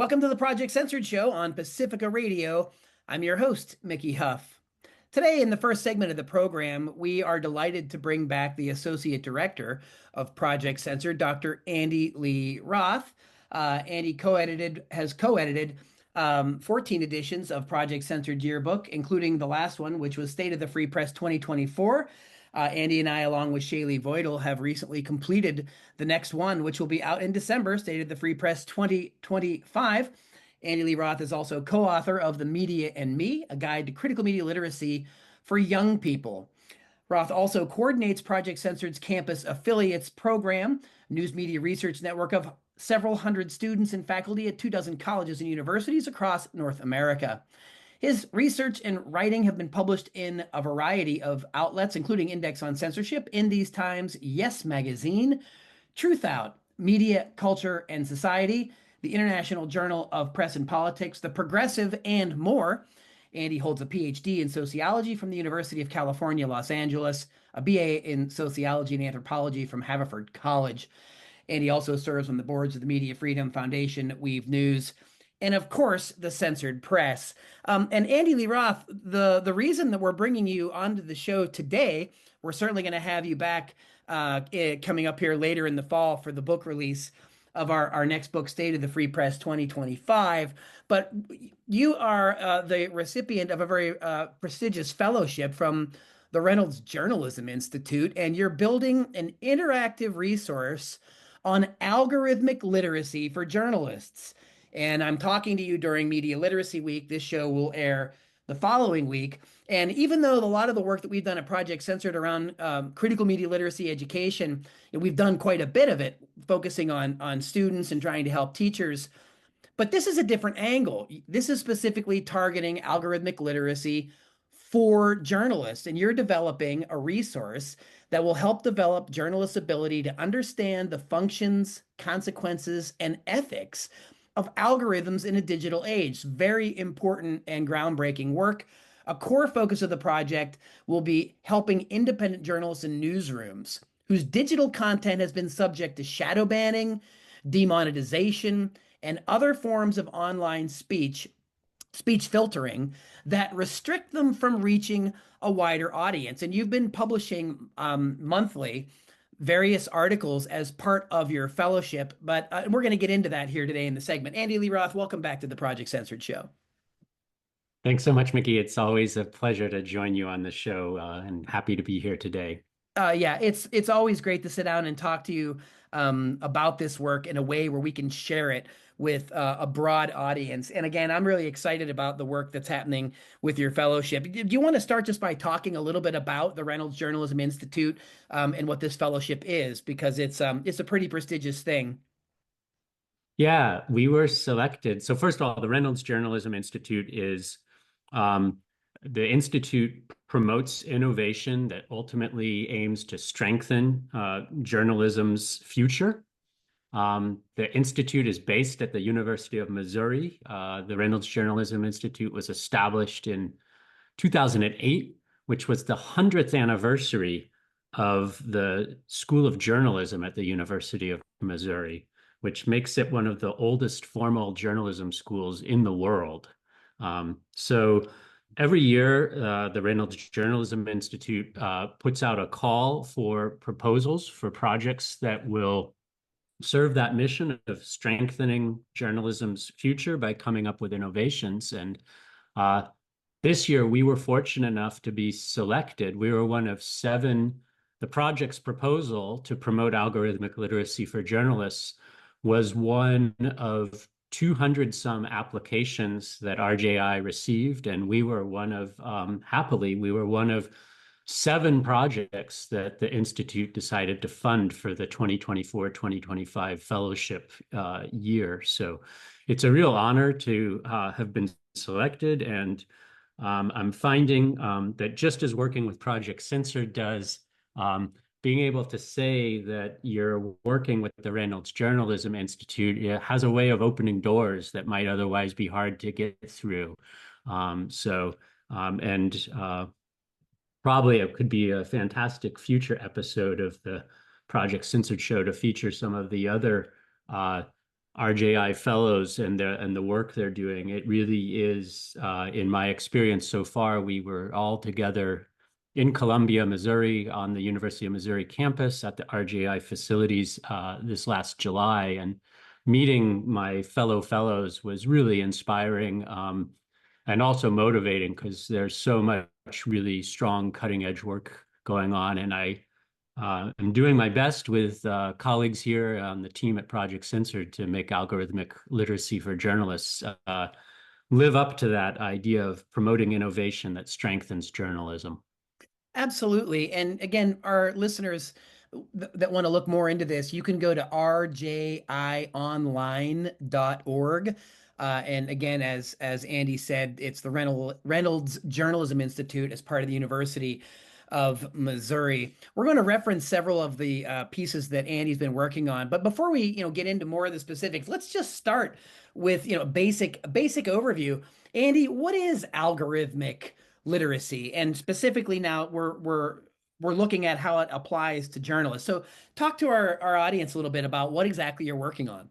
Welcome to the Project Censored Show on Pacifica Radio. I'm your host, Mickey Huff. Today, in the first segment of the program, we are delighted to bring back the Associate Director of Project Censored, Dr. Andy Lee Roth. Andy has co-edited 14 editions of Project Censored Yearbook, including the last one, which was State of the Free Press 2024. Andy and I, along with Shaylee Voidal, have recently completed the next one, which will be out in December, State of the Free Press 2025. Andy Lee Roth is also co-author of The Media and Me, a guide to critical media literacy for young people. Roth also coordinates Project Censored's campus affiliates program, news media research network of several hundred students and faculty at 24 colleges and universities across North America. His research and writing have been published in a variety of outlets, including Index on Censorship, In These Times, Yes Magazine, Truth Out, Media, Culture, and Society, the International Journal of Press and Politics, The Progressive, and more. Andy holds a PhD in sociology from the University of California, Los Angeles, a BA in sociology and anthropology from Haverford College. Andy also serves on the boards of the Media Freedom Foundation, Weave News, and of course, the Censored Press. And Andy Lee Roth, the reason that we're bringing you onto the show today, we're certainly going to have you back coming up here later in the fall for the book release of our next book, State of the Free Press 2025. But you are the recipient of a very prestigious fellowship from the Reynolds Journalism Institute, and you're building an interactive resource on algorithmic literacy for journalists. And I'm talking to you during Media Literacy Week. This show will air the following week. And even though a lot of the work that we've done at Project Censored around critical media literacy education, and we've done quite a bit of it, focusing on students and trying to help teachers. But this is a different angle. This is specifically targeting algorithmic literacy for journalists. And you're developing a resource that will help develop journalists' ability to understand the functions, consequences, and ethics of algorithms in a digital age. Very important and groundbreaking work. A core focus of the project will be helping independent journalists in newsrooms whose digital content has been subject to shadow banning, demonetization, and other forms of online speech filtering that restrict them from reaching a wider audience. And you've been publishing monthly various articles as part of your fellowship, but we're going to get into that here today in the segment. Andy Lee Roth, welcome back to the Project Censored Show. Thanks so much, Mickey. It's always a pleasure to join you on the show, and happy to be here today. Yeah, it's always great to sit down and talk to you about this work in a way where we can share it with a broad audience. And again, I'm really excited about the work that's happening with your fellowship. Do you want to start just by talking a little bit about the Reynolds Journalism Institute and what this fellowship is? Because it's a pretty prestigious thing. Yeah, we were selected. So first of all, the Reynolds Journalism Institute is the institute promotes innovation that ultimately aims to strengthen journalism's future. The institute is based at the University of Missouri. The Reynolds Journalism Institute was established in 2008, which was the 100th anniversary of the School of Journalism at the University of Missouri, which makes it one of the oldest formal journalism schools in the world. So every year, the Reynolds Journalism Institute puts out a call for proposals for projects that will serve that mission of strengthening journalism's future by coming up with innovations. And this year, we were fortunate enough to be selected. We were one of 7. The project's proposal to promote algorithmic literacy for journalists was one of 200 some applications that RJI received, and we were one of, happily, we were one of 7 projects that the Institute decided to fund for the 2024-2025 fellowship year. So it's a real honor to have been selected, and I'm finding that just as working with Project Censored does, being able to say that you're working with the Reynolds Journalism Institute has a way of opening doors that might otherwise be hard to get through. Probably it could be a fantastic future episode of the Project Censored show to feature some of the other RJI fellows and the work they're doing. It really is, in my experience so far, we were all together in Columbia, Missouri, on the University of Missouri campus at the RJI facilities this last July, and meeting my fellow fellows was really inspiring, and also motivating because there's so much really strong cutting edge work going on, and I'm doing my best with colleagues here on the team at Project Censored to make algorithmic literacy for journalists live up to that idea of promoting innovation that strengthens journalism. Absolutely. And again, our listeners that want to look more into this, you can go to rjionline.org. And again, as Andy said, it's the Reynolds Journalism Institute as part of the University of Missouri. We're going to reference several of the pieces that Andy's been working on. But before we, get into more of the specifics, let's just start with, basic overview. Andy, what is algorithmic literacy? And specifically now we're looking at how it applies to journalists. So talk to our audience a little bit about what exactly you're working on.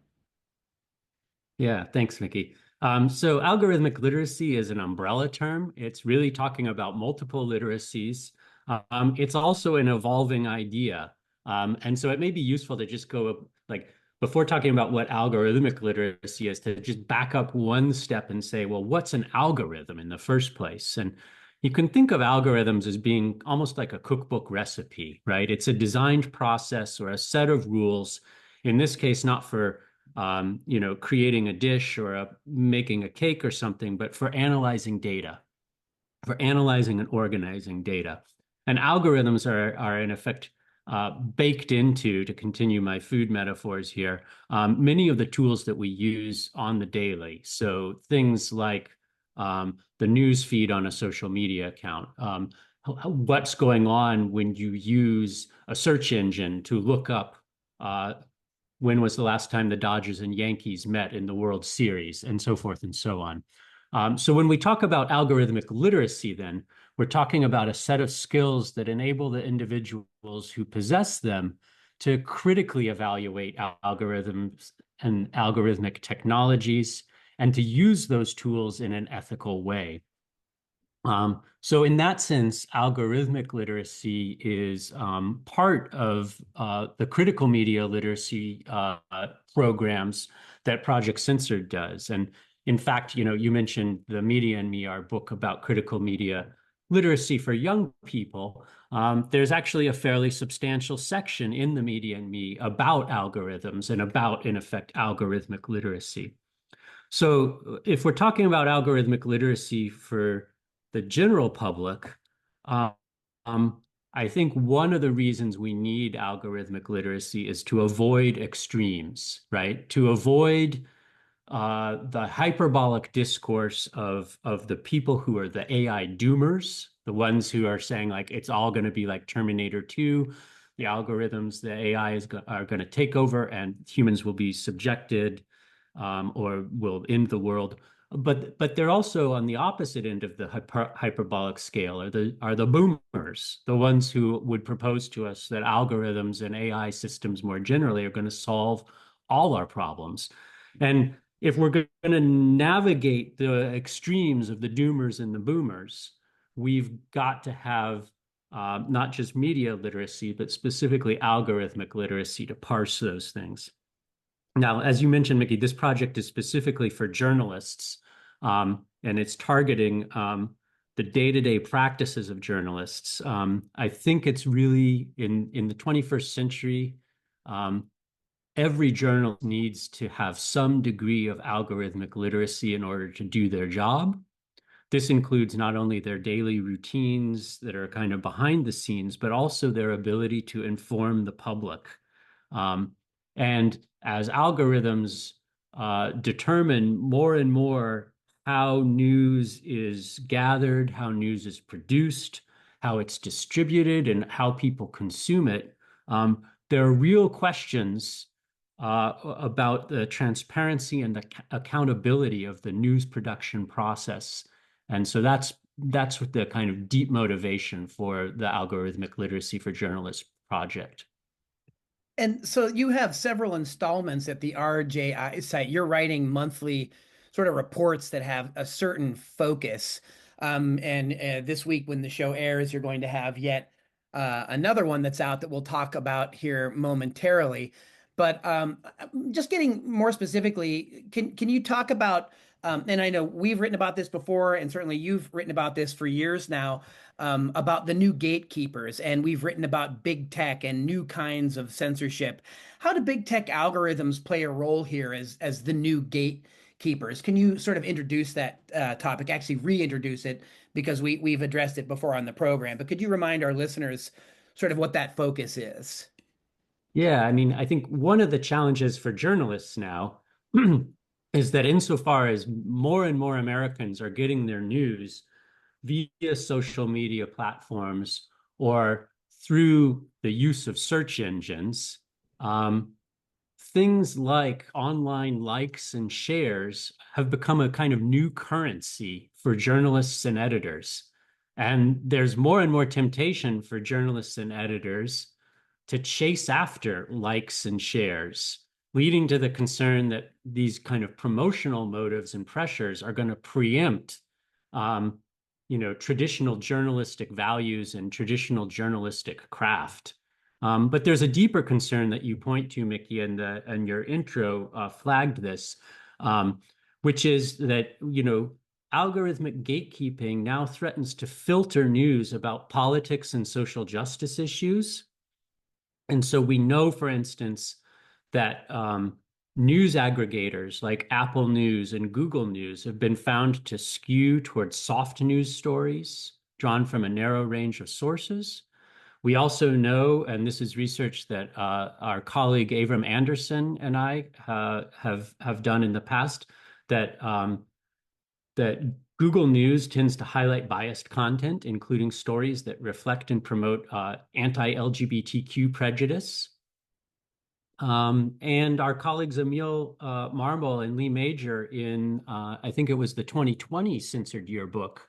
Yeah, thanks, Mickey. So algorithmic literacy is an umbrella term. It's really talking about multiple literacies. It's also an evolving idea. And so it may be useful to just go like before talking about what algorithmic literacy is, to just back up one step and say, well, what's an algorithm in the first place? And you can think of algorithms as being almost like a cookbook recipe, right? It's a designed process or a set of rules, in this case, not for creating a dish or making a cake or something, but for analyzing data, for analyzing and organizing data. And algorithms are in effect baked into, to continue my food metaphors here, many of the tools that we use on the daily. So things like the news feed on a social media account, what's going on when you use a search engine to look up when was the last time the Dodgers and Yankees met in the World Series, and so forth and so on. So when we talk about algorithmic literacy, then we're talking about a set of skills that enable the individuals who possess them to critically evaluate algorithms and algorithmic technologies and to use those tools in an ethical way. So in that sense, algorithmic literacy is part of the critical media literacy programs that Project Censored does. And in fact, you mentioned The Media and Me, our book about critical media literacy for young people. There's actually a fairly substantial section in The Media and Me about algorithms and about, in effect, algorithmic literacy. So if we're talking about algorithmic literacy for the general public, um, I think one of the reasons we need algorithmic literacy is to avoid extremes, right? To avoid the hyperbolic discourse of the people who are the AI doomers, the ones who are saying like it's all going to be like Terminator 2, the algorithms, the AI are going to take over and humans will be subjected, or will end the world. But they're also on the opposite end of the hyperbolic scale are the boomers, the ones who would propose to us that algorithms and AI systems more generally are going to solve all our problems. And if we're going to navigate the extremes of the doomers and the boomers, we've got to have not just media literacy, but specifically algorithmic literacy to parse those things. Now, as you mentioned, Mickey, this project is specifically for journalists, and it's targeting the day-to-day practices of journalists. I think it's really in the 21st century, every journalist needs to have some degree of algorithmic literacy in order to do their job. This includes not only their daily routines that are kind of behind the scenes, but also their ability to inform the public. And as algorithms determine more and more how news is gathered, how news is produced, how it's distributed, and how people consume it, there are real questions about the transparency and the accountability of the news production process. And so that's what the kind of deep motivation for the Algorithmic Literacy for Journalists project. And so you have several installments at the RJI site. You're writing monthly sort of reports that have a certain focus. And this week, when the show airs, you're going to have yet another one that's out that we'll talk about here momentarily. But just getting more specifically, can you talk about, and I know we've written about this before, and certainly you've written about this for years now, about the new gatekeepers, and we've written about big tech and new kinds of censorship. How do big tech algorithms play a role here as the new gatekeepers? Can you sort of introduce that topic, actually reintroduce it, because we've addressed it before on the program, but could you remind our listeners sort of what that focus is? Yeah, I mean, I think one of the challenges for journalists now is that insofar as more and more Americans are getting their news via social media platforms or through the use of search engines, um, things like online likes and shares have become a kind of new currency for journalists and editors. And there's more and more temptation for journalists and editors to chase after likes and shares, leading to the concern that these kind of promotional motives and pressures are going to preempt, um, traditional journalistic values and traditional journalistic craft. But there's a deeper concern that you point to, Mickey, and your intro flagged this, which is that, algorithmic gatekeeping now threatens to filter news about politics and social justice issues. And so we know, for instance, that news aggregators like Apple News and Google News have been found to skew towards soft news stories drawn from a narrow range of sources. We also know, and this is research that our colleague Avram Anderson and I have done in the past, that Google News tends to highlight biased content, including stories that reflect and promote anti-LGBTQ prejudice. And our colleagues Emil Marmol and Lee Major in, I think it was the 2020 censored yearbook,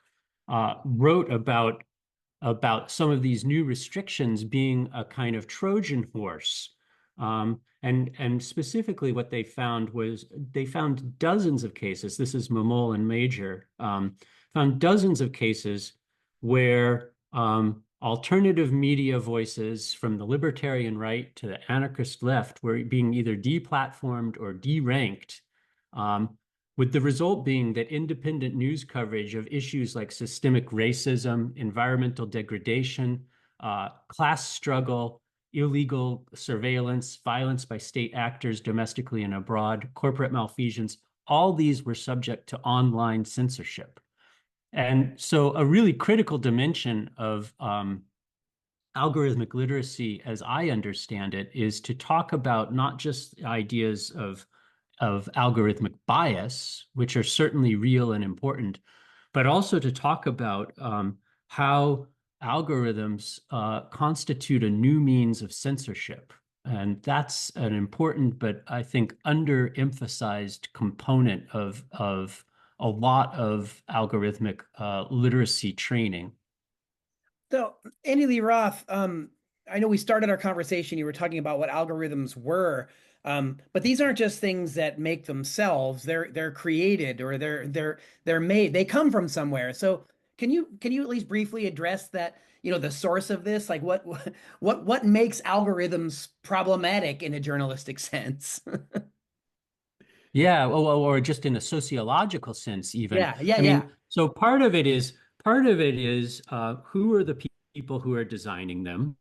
wrote about some of these new restrictions being a kind of Trojan horse. And specifically what they found was they found dozens of cases, this is Mamol and Major, found dozens of cases where alternative media voices from the libertarian right to the anarchist left were being either deplatformed or deranked, with the result being that independent news coverage of issues like systemic racism, environmental degradation, class struggle, illegal surveillance, violence by state actors domestically and abroad, corporate malfeasance, all these were subject to online censorship. And so a really critical dimension of algorithmic literacy, as I understand it, is to talk about not just ideas of algorithmic bias, which are certainly real and important, but also to talk about how algorithms constitute a new means of censorship. And that's an important, but I think underemphasized component of a lot of algorithmic literacy training. So, Andy Lee Roth, I know we started our conversation, you were talking about what algorithms were, but these aren't just things that make themselves. They're created, or they're made. They come from somewhere. So can you at least briefly address that, the source of this? Like what makes algorithms problematic in a journalistic sense? Yeah, or just in a sociological sense, even. Yeah, yeah, I yeah. mean, so part of it is who are the people who are designing them?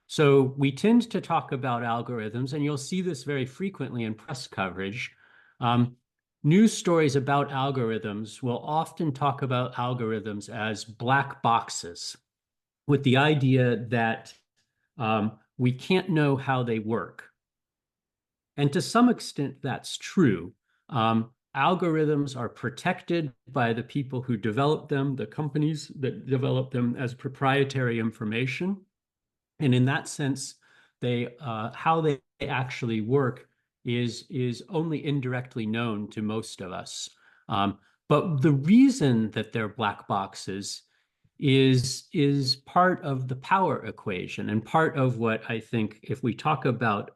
So we tend to talk about algorithms, and you'll see this very frequently in press coverage. Um, News stories about algorithms will often talk about algorithms as black boxes, with the idea that we can't know how they work. And to some extent, that's true. Algorithms are protected by the people who develop them, the companies that develop them, as proprietary information. And in that sense, how they actually work is only indirectly known to most of us. But the reason that they're black boxes is part of the power equation and part of what I think if we talk about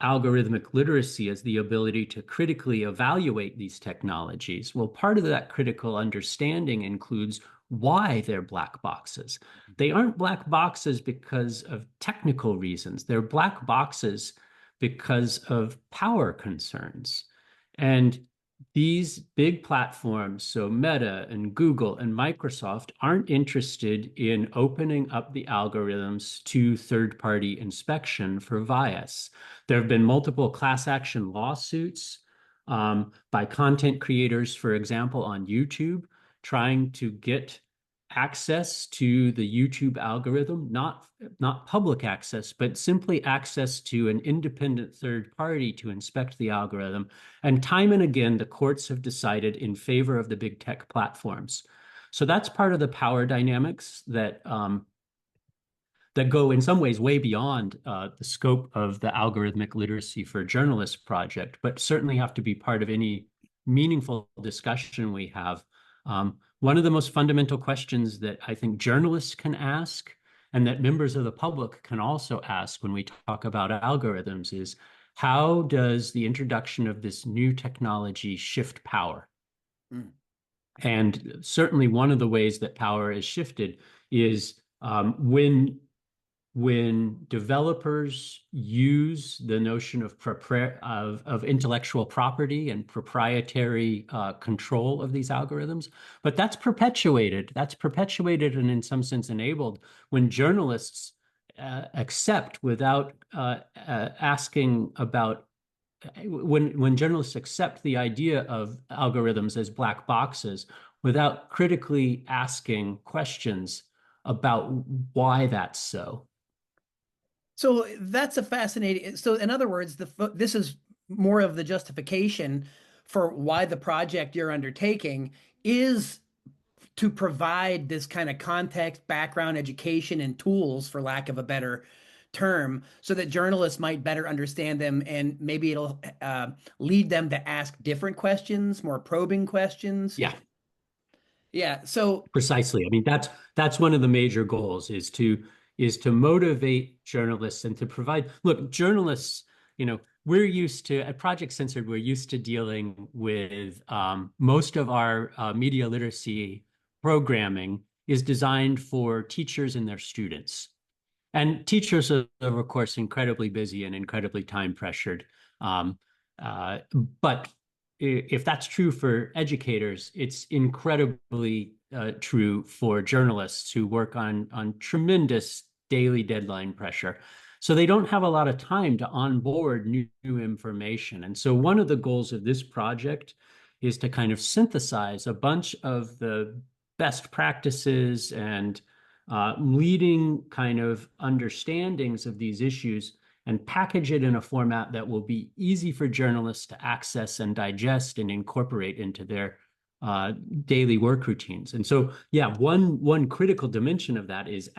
algorithmic literacy as the ability to critically evaluate these technologies. Well, part of that critical understanding includes why they're black boxes. They aren't black boxes because of technical reasons. They're black boxes because of power concerns. And these big platforms, so Meta and Google and Microsoft, aren't interested in opening up the algorithms to third-party inspection for bias. There have been multiple class action lawsuits by content creators, for example, on YouTube, trying to get access to the YouTube algorithm, not public access, but simply access to an independent third party to inspect the algorithm. And time and again, the courts have decided in favor of the big tech platforms. So that's part of the power dynamics that go in some ways way beyond the scope of the Algorithmic Literacy for Journalists project, but certainly have to be part of any meaningful discussion we have. One of the most fundamental questions that I think journalists can ask and that members of the public can also ask when we talk about algorithms is, how does the introduction of this new technology shift power? Mm. And certainly one of the ways that power is shifted is when developers use the notion of intellectual property and proprietary control of these algorithms, but that's perpetuated. That's perpetuated and in some sense enabled when journalists accept without asking about when journalists accept the idea of algorithms as black boxes without critically asking questions about why that's so. So that's a fascinating. So in other words, this is more of the justification for why the project you're undertaking is to provide this kind of context, background, education, and tools, for lack of a better term, so that journalists might better understand them, and maybe it'll lead them to ask different questions, more probing questions. Yeah, Yeah. So precisely. I mean, that's one of the major goals is to motivate journalists and to provide. Look, journalists, we're used to at Project Censored, we're used to dealing with most of our media literacy programming is designed for teachers and their students. And teachers are, of course, incredibly busy and incredibly time pressured. Um, uh, but if that's true for educators, it's incredibly true for journalists who work on tremendous daily deadline pressure. So they don't have a lot of time to onboard new information. And so one of the goals of this project is to kind of synthesize a bunch of the best practices and leading kind of understandings of these issues and package it in a format that will be easy for journalists to access and digest and incorporate into their daily work routines. And so, yeah, one critical dimension of that is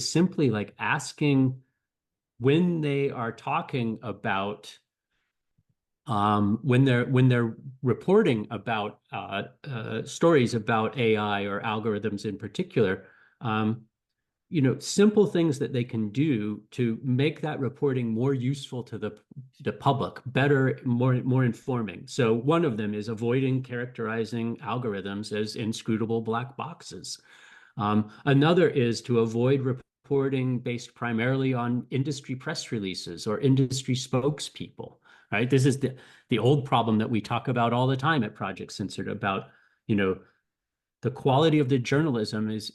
simply like asking when they are talking about when they're reporting about stories about AI or algorithms in particular, um, simple things that they can do to make that reporting more useful to the public, better, more informing. So one of them is avoiding characterizing algorithms as inscrutable black boxes. Another is to avoid reporting based primarily on industry press releases or industry spokespeople, right? This is the old problem that we talk about all the time at Project Censored about, the quality of the journalism is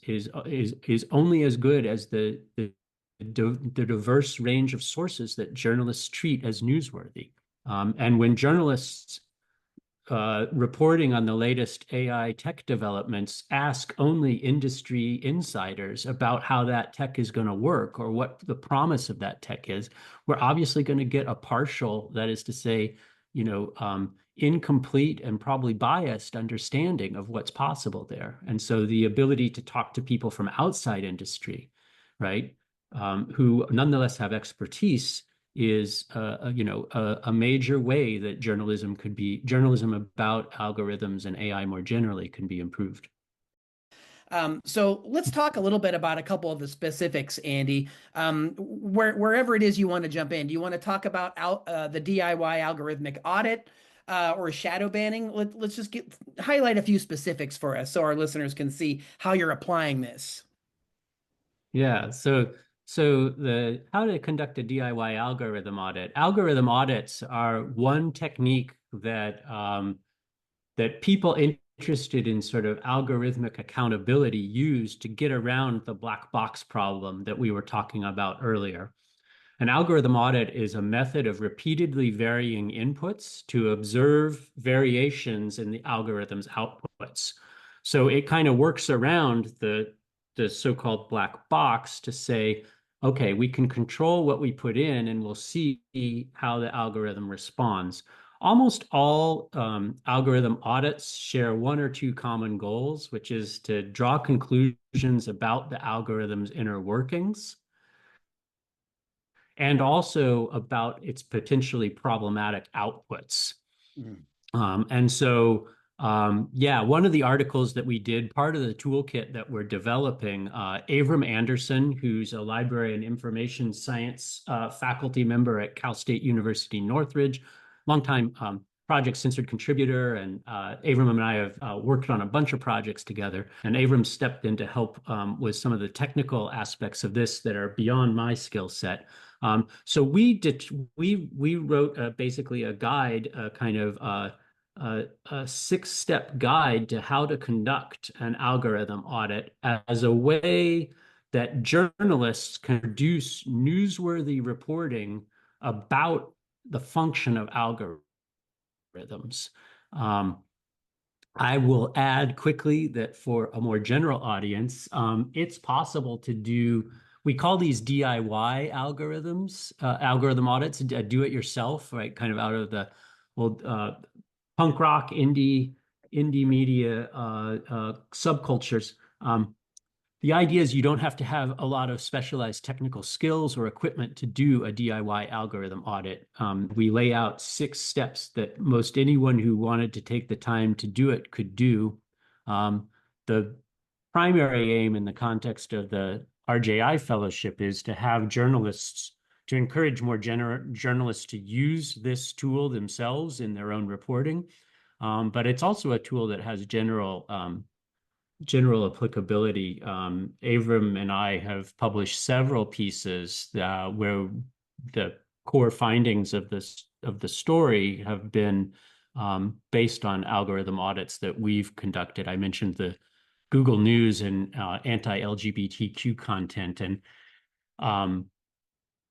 only as good as the diverse range of sources that journalists treat as newsworthy. And when journalists reporting on the latest AI tech developments ask only industry insiders about how that tech is going to work or what the promise of that tech is, we're obviously going to get a partial, that is to say, incomplete and probably biased understanding of what's possible there. And so the ability to talk to people from outside industry, right, who nonetheless have expertise is a major way that journalism about algorithms and AI more generally can be improved. So let's talk a little bit about a couple of the specifics, Andy. Wherever it is you want to jump in, do you want to talk about the DIY algorithmic audit or shadow banning? Let's just highlight a few specifics for us so our listeners can see how you're applying this. Yeah, so the how to conduct a DIY algorithm audit. Algorithm audits are one technique that people interested in sort of algorithmic accountability use to get around the black box problem that we were talking about earlier. An algorithm audit is a method of repeatedly varying inputs to observe variations in the algorithm's outputs. So it kind of works around the so-called black box to say, okay, we can control what we put in and we'll see how the algorithm responds. Almost all algorithm audits share one or two common goals, which is to draw conclusions about the algorithm's inner workings and also about its potentially problematic outputs. Mhm. Yeah, one of the articles that we did, part of the toolkit that we're developing, Avram Anderson, who's a library and information science faculty member at Cal State University Northridge, longtime project-censored contributor, and Avram and I have worked on a bunch of projects together. And Avram stepped in to help with some of the technical aspects of this that are beyond my skill set. So we wrote basically a guide, a six-step guide to how to conduct an algorithm audit as a way that journalists can produce newsworthy reporting about the function of algorithms. Um, I will add quickly that for a more general audience, it's possible to do, we call these DIY algorithms, algorithm audits, do it yourself, right? Kind of out of the old punk rock, indie media subcultures. The idea is you don't have to have a lot of specialized technical skills or equipment to do a DIY algorithm audit. We lay out six steps that most anyone who wanted to take the time to do it could do. The primary aim in the context of the RJI Fellowship is to have journalists, to encourage more journalists to use this tool themselves in their own reporting. But it's also a tool that has general applicability. Avram and I have published several pieces where the core findings of the story have been based on algorithm audits that we've conducted. I mentioned the Google News and anti-LGBTQ content, and um,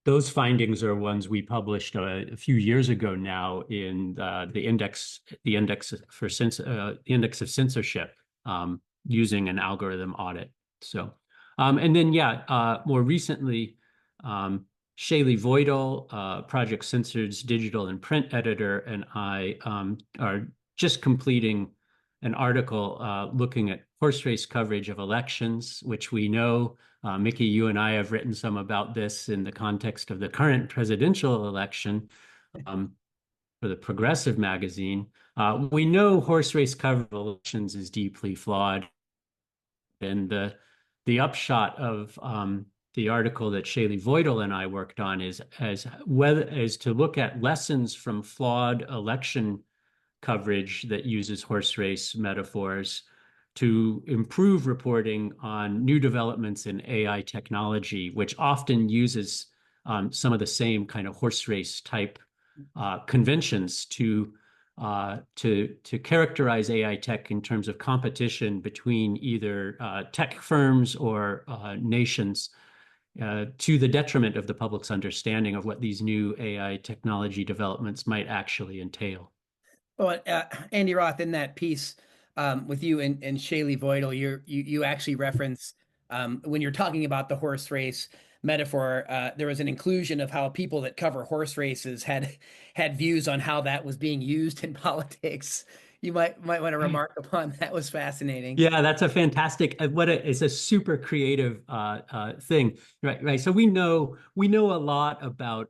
those findings are ones we published a few years ago now in the index of censorship, using an algorithm audit. So, and then more recently, Shaylee Voidal, Project Censored's digital and print editor, and I are just completing an article looking at horse race coverage of elections, which we know, Mickey, you and I have written some about this in the context of the current presidential election um, for the Progressive magazine. We know horse race coverage of elections is deeply flawed. And the upshot of the article that Shaylee Voidal and I worked on is to look at lessons from flawed election coverage that uses horse race metaphors to improve reporting on new developments in AI technology, which often uses some of the same kind of horse race type conventions to characterize AI tech in terms of competition between either tech firms or nations, to the detriment of the public's understanding of what these new AI technology developments might actually entail. Well, Andy Roth, in that piece with you and Shaylee Voidal, you actually reference when you're talking about the horse race metaphor, there was an inclusion of how people that cover horse races had views on how that was being used in politics. You might want to remark upon that. Was fascinating. Yeah, that's a fantastic. It's a super creative thing, right? Right. So we know a lot about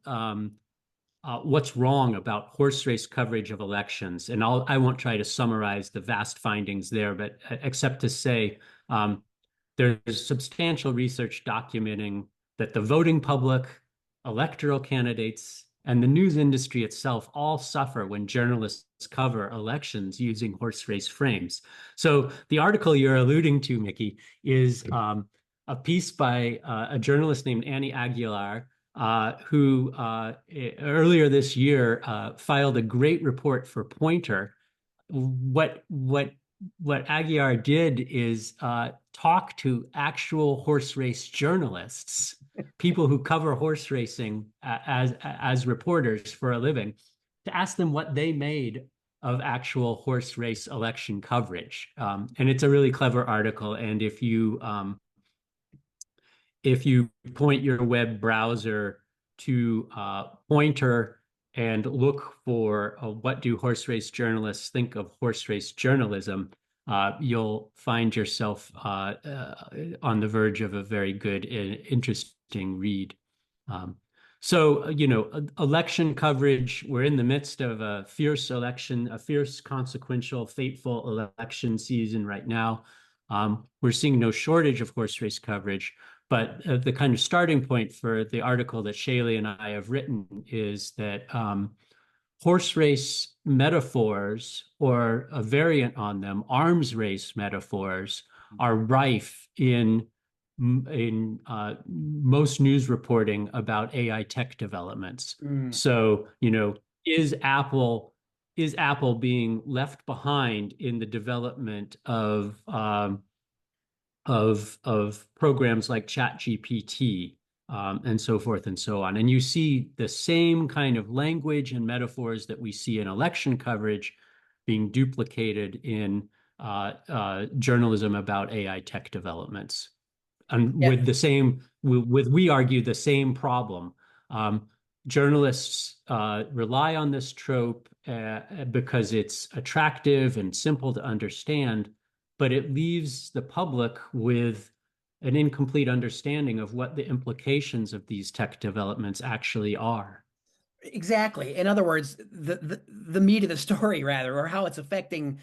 what's wrong about horse race coverage of elections, and I won't try to summarize the vast findings there, but except to say there's substantial research documenting that the voting public, electoral candidates, and the news industry itself all suffer when journalists cover elections using horse race frames. So the article you're alluding to, Mickey, is a piece by a journalist named Annie Aguilar, who earlier this year filed a great report for Poynter. What Aguiar did is talk to actual horse race journalists, people who cover horse racing as reporters for a living, to ask them what they made of actual horse race election coverage. And it's a really clever article. And if you point your web browser to Poynter and look for what do horse race journalists think of horse race journalism, you'll find yourself on the verge of a very good, interesting read. So, election coverage, we're in the midst of a fierce election, a fierce, consequential, fateful election season right now. We're seeing no shortage of horse race coverage, but the kind of starting point for the article that Shaylee and I have written is that horse race metaphors, or a variant on them, arms race metaphors, are rife in most news reporting about AI tech developments. Mm. So, is Apple being left behind in the development of programs like ChatGPT, and so forth and so on. And you see the same kind of language and metaphors that we see in election coverage being duplicated in journalism about AI tech developments. And Yeah, with we argue the same problem. Journalists rely on this trope because it's attractive and simple to understand, but it leaves the public with an incomplete understanding of what the implications of these tech developments actually are. exactly. In other words, the meat of the story, rather, or how it's affecting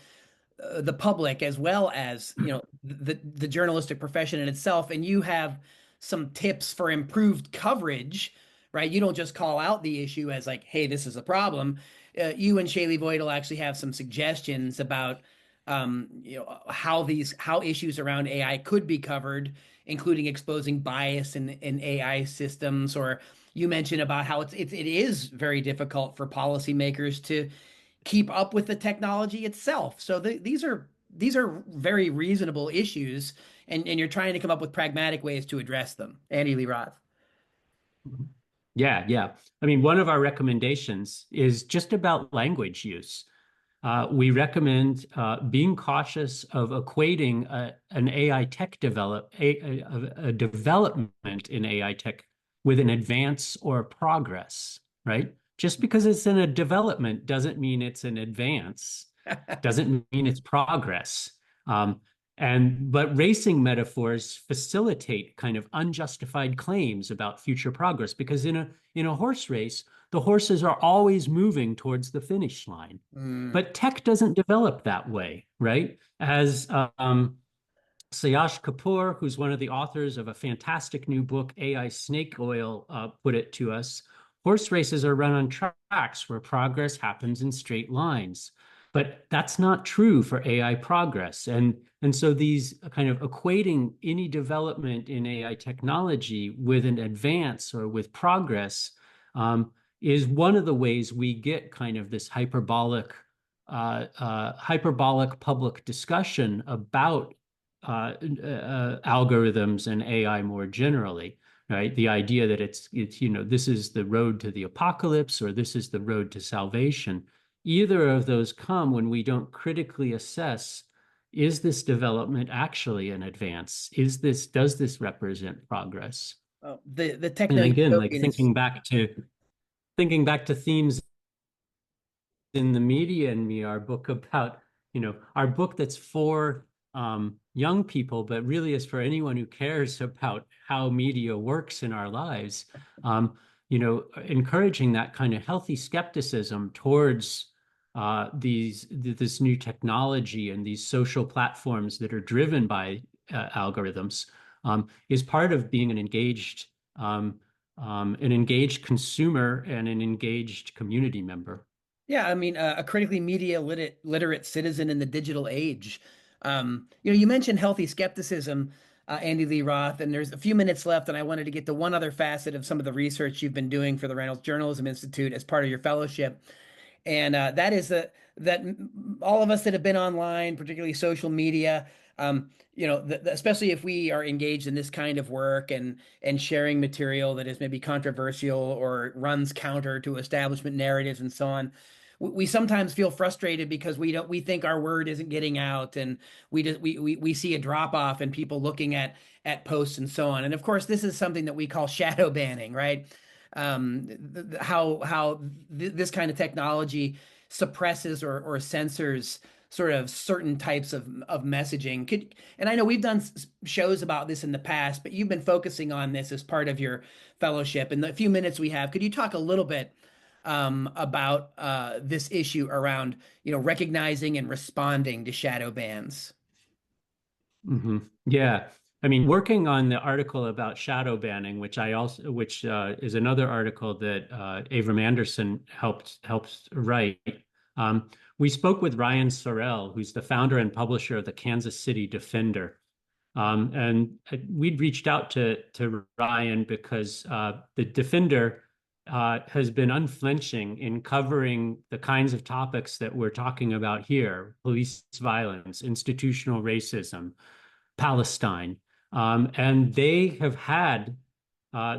the public as well as the journalistic profession in itself. And you have some tips for improved coverage, right? You don't just call out the issue as like, hey, this is a problem. You and Shaylee Boyd will actually have some suggestions about how issues around AI could be covered, including exposing bias in AI systems. Or you mentioned about how it is very difficult for policymakers to keep up with the technology itself. So these are very reasonable issues, and you're trying to come up with pragmatic ways to address them. Andy Lee Roth. Yeah, yeah. I mean, one of our recommendations is just about language use. We recommend being cautious of equating an AI tech a development in AI tech with an advance or progress, right? Just because it's in a development doesn't mean it's an advance, doesn't mean it's progress. Um, but racing metaphors facilitate kind of unjustified claims about future progress, because in a horse race, the horses are always moving towards the finish line. Mm. But tech doesn't develop that way, right? As Sayash Kapoor, who's one of the authors of a fantastic new book, AI Snake Oil, put it to us, horse races are run on tracks where progress happens in straight lines. But that's not true for AI progress. And so these kind of equating any development in AI technology with an advance or with progress is one of the ways we get kind of this hyperbolic public discussion about algorithms and AI more generally, right? The idea that it's this is the road to the apocalypse or this is the road to salvation. Either of those come when we don't critically assess, is this development actually an advance? Does this represent progress? Oh, the And techno again, like utopian is thinking back to themes in the media and me, our book about, our book that's for young people, but really is for anyone who cares about how media works in our lives. Encouraging that kind of healthy skepticism towards this new technology and these social platforms that are driven by algorithms, is part of being an engaged consumer and an engaged community member. Yeah, I mean, a critically media literate citizen in the digital age. You mentioned healthy skepticism, Andy Lee Roth, and there's a few minutes left, and I wanted to get to one other facet of some of the research you've been doing for the Reynolds Journalism Institute as part of your fellowship. And that is that all of us that have been online, particularly social media, especially if we are engaged in this kind of work and sharing material that is maybe controversial or runs counter to establishment narratives and so on, we sometimes feel frustrated because we think our word isn't getting out, and we see a drop off in people looking at posts and so on. And of course, this is something that we call shadow banning, right? How this kind of technology suppresses or censors sort of certain types of messaging. And I know we've done shows about this in the past, but you've been focusing on this as part of your fellowship. In the few minutes we have, could you talk a little bit about this issue around, recognizing and responding to shadow bans? Hmm. Yeah. I mean, working on the article about shadow banning, which is another article that Avram Anderson helped write. We spoke with Ryan Sorrell, who's the founder and publisher of the Kansas City Defender. And we'd reached out to Ryan because the Defender has been unflinching in covering the kinds of topics that we're talking about here: police violence, institutional racism, Palestine. And they have had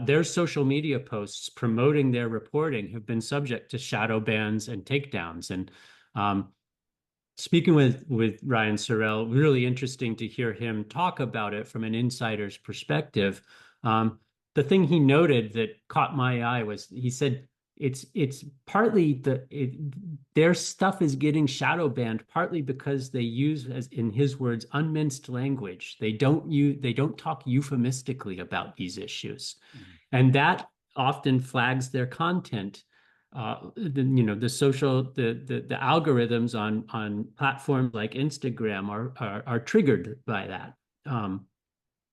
their social media posts promoting their reporting have been subject to shadow bans and takedowns. And um, speaking with Ryan Sorrell, really interesting to hear him talk about it from an insider's perspective. The thing he noted that caught my eye was he said it's partly their stuff is getting shadow banned partly because they use, as in his words, unminced language. They don't talk euphemistically about these issues, and that often flags their content. The social the algorithms on platforms like Instagram are triggered by that.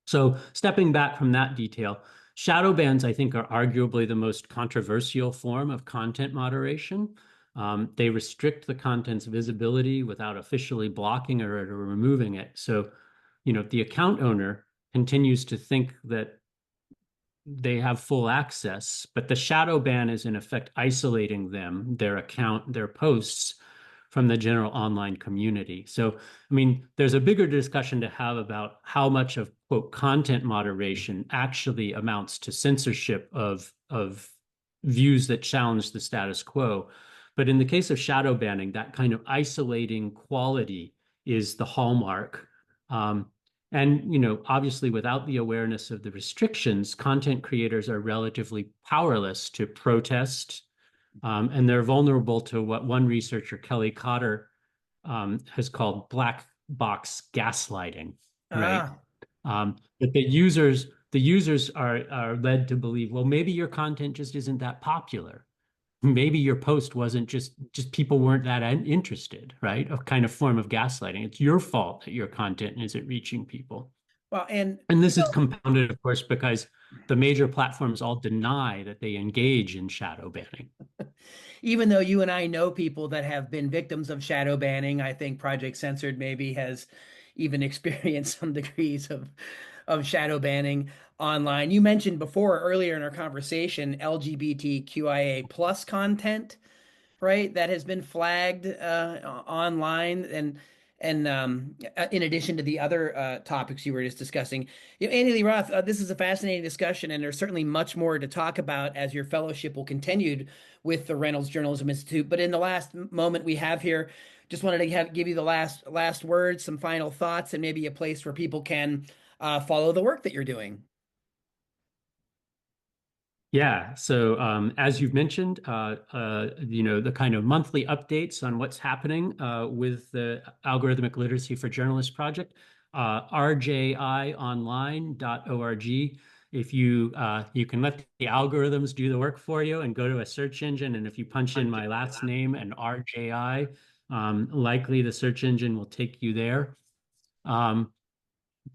So stepping back from that detail, shadow bans, I think, are arguably the most controversial form of content moderation. They restrict the content's visibility without officially blocking or removing it. So, the account owner continues to think that they have full access, but the shadow ban is in effect isolating them, their account, their posts from the general online community. So, I mean, there's a bigger discussion to have about how much of quote content moderation actually amounts to censorship of views that challenge the status quo. But in the case of shadow banning, that kind of isolating quality is the hallmark. And, obviously, without the awareness of the restrictions, content creators are relatively powerless to protest, and they're vulnerable to what one researcher, Kelly Cotter, has called black box gaslighting, right? Ah, But the users are led to believe, well, maybe your content just isn't that popular. Maybe your post wasn't just people weren't that interested, right? A kind of form of gaslighting. It's your fault that your content isn't reaching people. well, and And this is compounded, of course, because the major platforms all deny that they engage in shadow banning. even though you and I know people that have been victims of shadow banning, I think Project Censored maybe has even experienced some degrees of shadow banning online. You mentioned before earlier in our conversation LGBTQIA plus content, right? That has been flagged online and in addition to the other topics you were just discussing. Andy Lee Roth, this is a fascinating discussion, and there's certainly much more to talk about as your fellowship will continue with the Reynolds Journalism Institute. But in the last moment we have here, just wanted to give you the last words, some final thoughts, and maybe a place where people can follow the work that you're doing. Yeah. So as you've mentioned, the kind of monthly updates on what's happening with the Algorithmic Literacy for Journalists project, rjionline.org. If you can let the algorithms do the work for you and go to a search engine, and if you punch in my last name and RJI, likely the search engine will take you there. Um,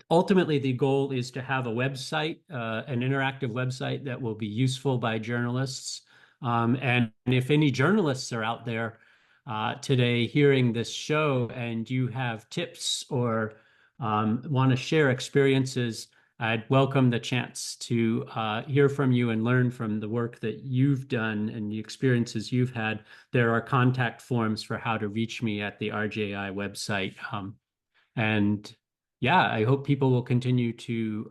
ultimately, the goal is to have a website, an interactive website that will be useful by journalists. And if any journalists are out there today hearing this show and you have tips or want to share experiences, I'd welcome the chance to hear from you and learn from the work that you've done and the experiences you've had. There are contact forms for how to reach me at the RJI website. And yeah, I hope people will continue to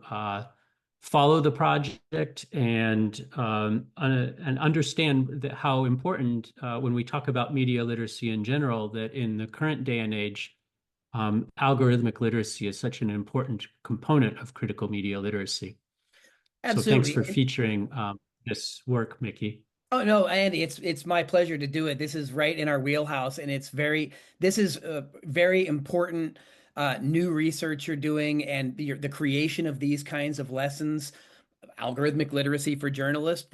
follow the project and understand that how important when we talk about media literacy in general, that in the current day and age, algorithmic literacy is such an important component of critical media literacy. So thanks Absolutely. for featuring this work, Mickey. Oh no, Andy, it's my pleasure to do it. This is right in our wheelhouse, and this is a very important new research you're doing, and the creation of these kinds of lessons, algorithmic literacy for journalists.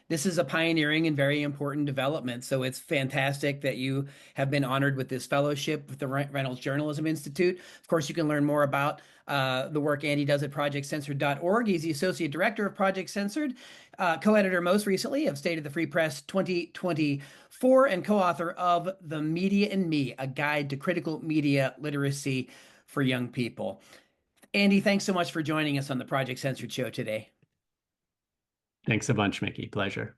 This is a pioneering and very important development. So it's fantastic that you have been honored with this fellowship with the Reynolds Journalism Institute. Of course, you can learn more about the work Andy does at projectcensored.org. He's the associate director of Project Censored, co-editor most recently of State of the Free Press 2024, and co-author of The Media and Me, a guide to critical media literacy for young people. Andy, thanks so much for joining us on the Project Censored show today. Thanks a bunch, Mickey. Pleasure.